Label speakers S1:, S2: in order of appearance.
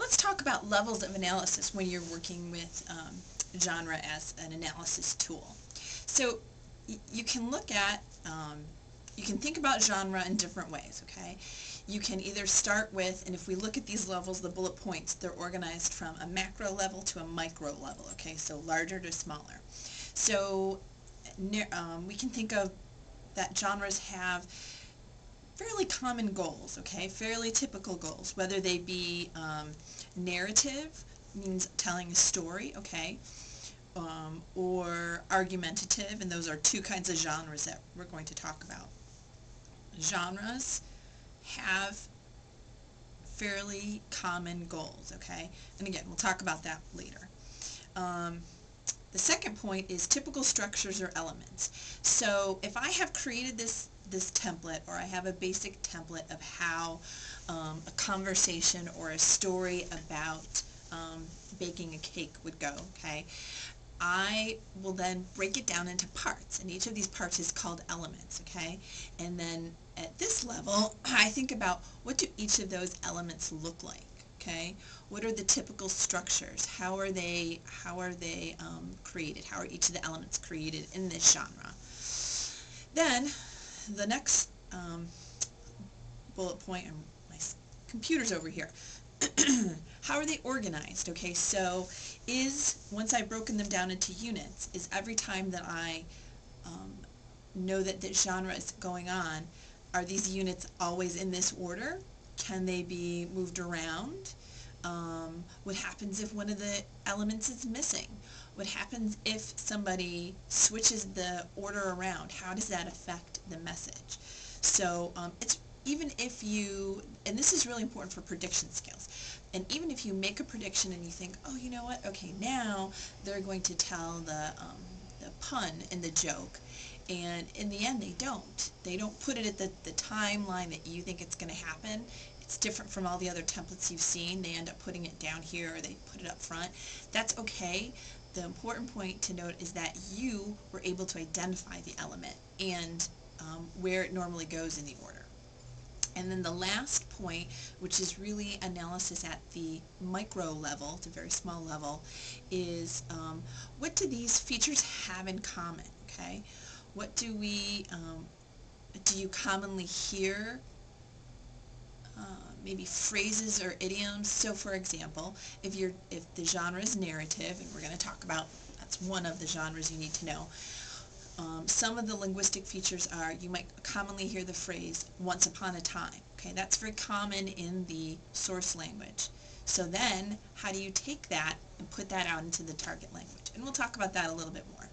S1: let's talk about levels of analysis when you're working with genre as an analysis tool. So you can look at, you can think about genre in different ways, okay? You can either start with, and if we look at these levels, the bullet points, they're organized from a macro level to a micro level, okay? So larger to smaller. So we can think of that genres have fairly common goals, okay? Fairly typical goals, whether they be narrative, means telling a story, okay? Or argumentative, and those are two kinds of genres that we're going to talk about. Genres have fairly common goals, okay? And again, we'll talk about that later. The second point is typical structures or elements. So if I have created this template, or I have a basic template of how a conversation or a story about baking a cake would go, okay, I will then break it down into parts, and each of these parts is called elements, okay? And then at this level, I think about what do each of those elements look like, okay? What are the typical structures? How are they created? How are each of the elements created in this genre? Then the next bullet point, and my computer's over here. How are they organized? Okay, so once I've broken them down into units, is every time that I know that this genre is going on, are these units always in this order? Can they be moved around? What happens if one of the elements is missing? What happens if somebody switches the order around? How does that affect the message? So it's even if you, and this is really important for prediction skills, and even if you make a prediction and you think, oh, you know what, okay, now they're going to tell the pun in the joke, and in the end they don't. They don't put it at the timeline that you think it's going to happen. It's different from all the other templates you've seen. They end up putting it down here, or they put it up front. That's okay. The important point to note is that you were able to identify the element and where it normally goes in the order. And then the last point, which is really analysis at the micro level, the very small level, is what do these features have in common, okay? What do you commonly hear? Maybe phrases or idioms. So for example, if the genre is narrative, and we're going to talk about, that's one of the genres you need to know. Some of the linguistic features are, you might commonly hear the phrase, once upon a time. Okay, that's very common in the source language. So then, how do you take that and put that out into the target language? And we'll talk about that a little bit more.